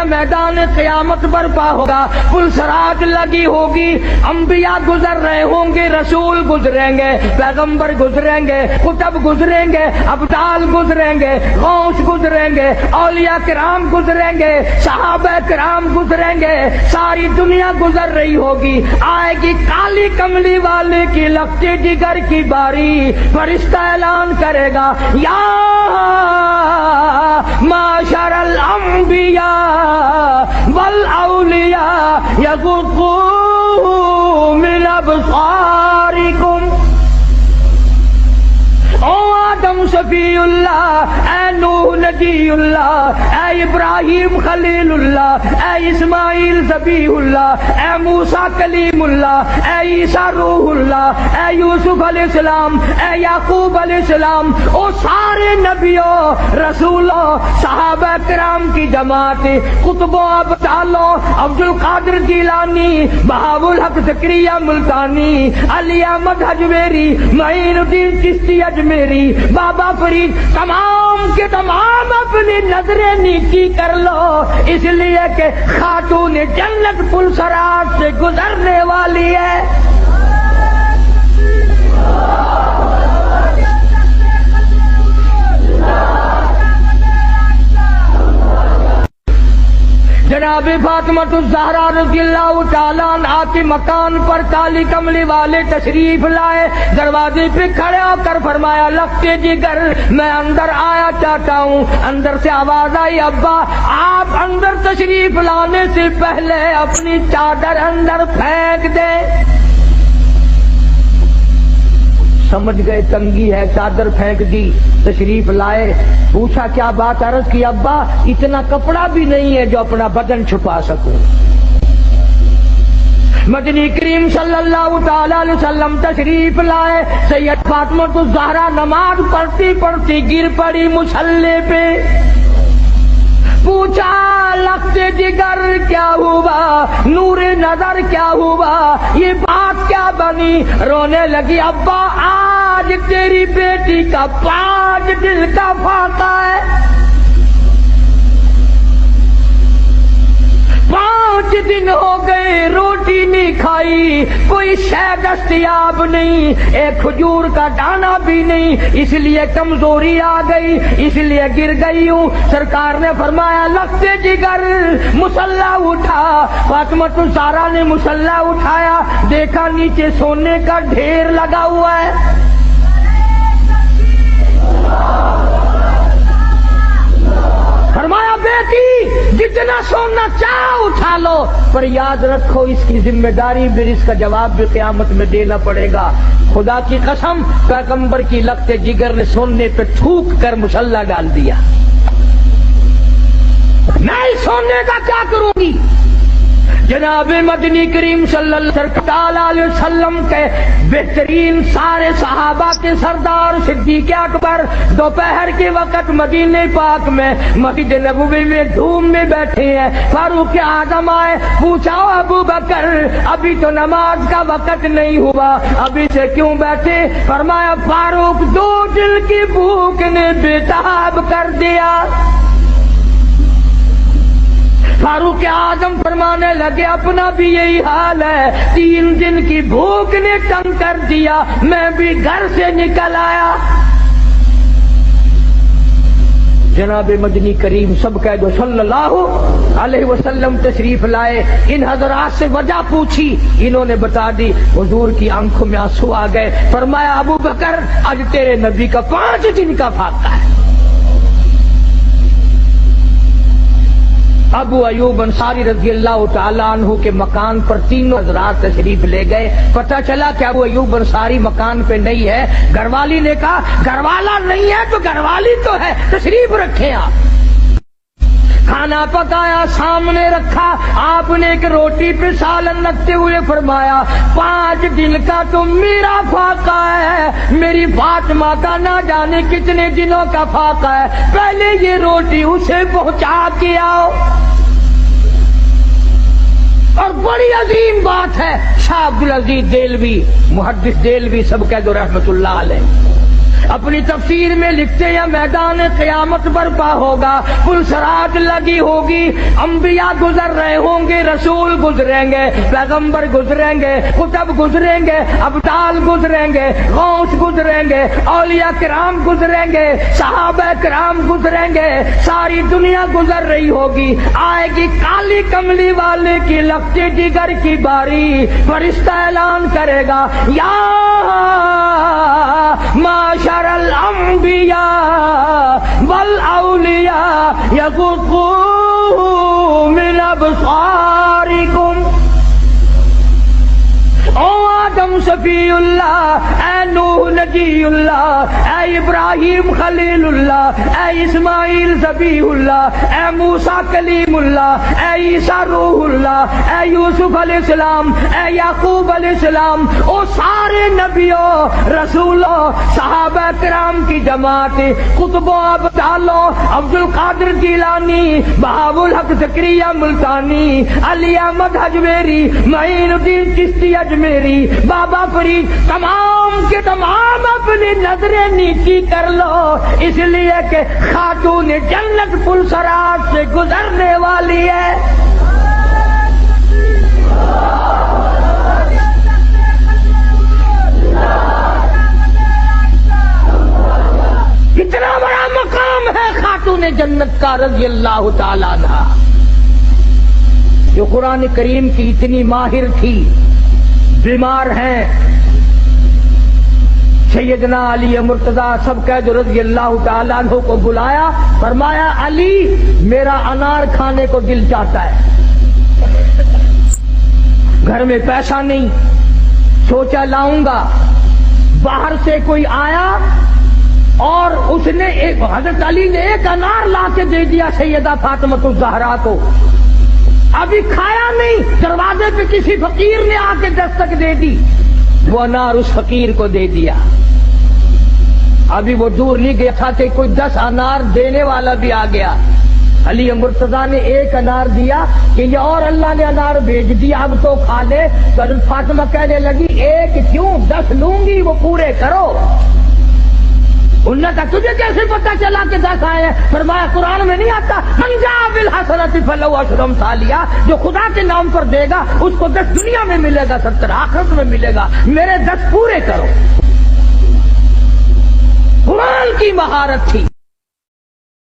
میدان قیامت برپا ہوگا، پلسرات لگی ہوگی، انبیاء گزر رہے ہوں گے، رسول گزریں گے، پیغمبر گزریں گے، کتب گزریں گے، ابدال گزریں گے، غوث گزریں گے، اولیاء کرام گزریں گے، صحابہ کرام گزریں گے، ساری دنیا گزر رہی ہوگی، آئے گی کالی کملی والے کی لگتے جگر کی باری، فرشتہ اعلان کرے گا یا معاشر الانبیاء والاولیاء یغضوا من ابصارکم، او آدم صفی اللہ، اے نوح نبی اللہ، اے ابراہیم خلیل اللہ، اے اسماعیل ذبیح اللہ، اے موسیٰ کلیم اللہ، اے عیسیٰ روح اللہ، اے یوسف علیہ السلام، اے یعقوب علیہ السلام، او سارے نبیوں رسولوں صحابہ کرام کی جماعت، قطبوں ابدالوں، عبد القادر جیلانی، بہاء الحق زکریا ملتانی، علی احمد اجمیری، معین الدین چشتی اجمیری، بابا فرید، تمام کے تمام اپنی نظریں نیکی کر لو، اس لیے کہ خاتون جنت پلسرات سے گزرنے والی ہے۔ جناب فاطمہ الزہرا رضی اللہ تعالیٰ عنہا کے مکان پر کالی کملی والے تشریف لائے، دروازے پہ کھڑے ہو کر فرمایا لگتے جگر میں اندر آیا چاہتا ہوں۔ اندر سے آواز آئی ابا آپ اندر تشریف لانے سے پہلے اپنی چادر اندر پھینک دیں۔ سمجھ گئے تنگی ہے، چادر پھینک دی، تشریف لائے، پوچھا کیا بات، عرض کی ابا اتنا کپڑا بھی نہیں ہے جو اپنا بدن چھپا سکوں۔ مدنی کریم صلی اللہ تعالی علیہ وسلم تشریف لائے، سید فاطمہ الزہرا نماز پڑھتی پڑھتی گر پڑی مصلی پہ، پوچھا لگتے جگر کیا ہوا، نور نظر کیا ہوا، یہ بات کیا بنی، رونے لگی ابا آج تیری بیٹی کا 5 دل کا فاقہ ہے، 5 دن ہو گئے روٹی نہیں کھائی، کوئی شے دستیاب نہیں، ایک کھجور کا دانہ بھی نہیں، اس لیے کمزوری آ گئی، اس لیے گر گئی ہوں۔ سرکار نے فرمایا لگتے جگر مصلا اٹھا، فاطمہ الزہرا نے مصلا اٹھایا، دیکھا نیچے سونے کا ڈھیر لگا ہوا ہے۔ فرمایا بیٹی جتنا سونا چاہو اٹھا لو، پر یاد رکھو اس کی ذمہ داری بھی، اس کا جواب بھی قیامت میں دینا پڑے گا۔ خدا کی قسم پیغمبر کی لگتے جگر نے سونے پہ تھوک کر مصلا ڈال دیا، میں اس سونے کا کیا کروں گی؟ جناب مدنی کریم صلی اللہ علیہ وسلم کے بہترین سارے صحابہ کے سردار صدیق اکبر دوپہر کے وقت مدینہ پاک میں مسجد نبوی میں دھوم میں بیٹھے ہیں، فاروق اعظم آئے، پوچھا ابو بکر ابھی تو نماز کا وقت نہیں ہوا، ابھی سے کیوں بیٹھے؟ فرمایا فاروق 2 دل کی بھوک نے بےتاب کر دیا۔ فاروق اعظم فرمانے لگے اپنا بھی یہی حال ہے، 3 دن کی بھوک نے تنگ کر دیا، میں بھی گھر سے نکل آیا۔ جناب مدنی کریم سب کہہ دو صلی اللہ علیہ وسلم تشریف لائے، ان حضرات سے وجہ پوچھی، انہوں نے بتا دی، حضور کی آنکھوں میں آنسو آ گئے، فرمایا ابو بکر آج تیرے نبی کا 5 دن کا فاقہ ہے۔ ابو ایوب انصاری رضی اللہ تعالیٰ عنہ کے مکان پر 3 حضرات تشریف لے گئے، پتہ چلا کہ ابو ایوب انصاری مکان پہ نہیں ہے، گھر والی نے کہا گھر والا نہیں ہے تو گھر والی تو ہے، تشریف رکھیں آپ۔ کھانا پکایا سامنے رکھا، آپ نے ایک روٹی پہ سالن رکھتے ہوئے فرمایا 5 دن کا تو میرا فاقہ ہے، میری فاطمہ کا نہ جانے کتنے دنوں کا فاقہ ہے، پہلے یہ روٹی اسے پہنچا کے آؤ۔ اور بڑی عظیم بات ہے، شاہ عبدالعزیز دہلوی محدث دہلوی سب کہہ دو رحمت اللہ علیہ، اپنی تفسیر میں لکھتے ہیں میدان قیامت برپا ہوگا، پلسرات لگی ہوگی، انبیاء گزر رہے ہوں گے، رسول گزریں گے، پیغمبر گزریں گے، کتب گزریں گے، ابدال گزریں گے، غوث گزریں گے، اولیاء کرام گزریں گے، صحابہ کرام گزریں گے، ساری دنیا گزر رہی ہوگی، آئے گی کالی کملی والے کی لگتی جگر کی باری، فرشتہ اعلان کرے گا یا معاشر الانبیاء والاولیاء یغضوا من ابصارکم، او آدم صفی اللہ، اے نوح نجی اللہ، اے ابراہیم خلیل اللہ، اے اسماعیل ذبیح اللہ، اے موسیٰ کلیم اللہ، اے عیسیٰ روح اللہ، اے یوسف علیہ السلام، اے یعقوب علیہ السلام، او سارے نبیوں رسولوں صحابہ کرام کی جماعت، قطبوں ابدالوں، عبد القادر جیلانی، بہاء الحق زکریا ملتانی، علی احمد اجمیری، معین الدین چشتی اجمیری، بابا فرید، تمام کے تمام اپنی نظریں نیچی کر لو، اس لیے کہ خاتون جنت پلسرات سے گزرنے والی ہے۔ کتنا بڑا مقام ہے خاتون جنت کا رضی اللہ تعالی عنہا، جو قرآن کریم کی اتنی ماہر تھی، بیمار ہیں، سیدنا علی مرتضیٰ سب قید رضی اللہ تعالیٰ عنہ کو بلایا، فرمایا علی میرا انار کھانے کو دل چاہتا ہے، گھر میں پیسہ نہیں، سوچا لاؤں گا، باہر سے کوئی آیا اور اس نے حضرت علی نے ایک انار لا کے دے دیا سیدہ فاطمہ الزہرا کو، ابھی کھایا نہیں، دروازے پہ کسی فقیر نے آ کے دستک دے دی، وہ انار اس فقیر کو دے دیا، ابھی وہ دور نہیں گیا تھا کہ کوئی 10 انار دینے والا بھی آ گیا، علی مرتضیٰ نے ایک انار دیا کہ یہ اور اللہ نے انار بھیج دیا، اب تو کھا لے، تو حضرت فاطمہ کہنے لگی ایک کیوں 10 لوں گی، وہ پورے کرو، انہوں نے کہا تجھے کیسے پتا چلا کہ 10 آئے ہیں؟ فرمایا قرآن میں نہیں آتا من جاء بالحسنۃ فلہ عشر امثالہا، جو خدا کے نام پر دے گا اس کو 10 دنیا میں ملے گا، 70 آخرت میں ملے گا، میرے 10 پورے کرو۔ قرآن کی مہارت تھی،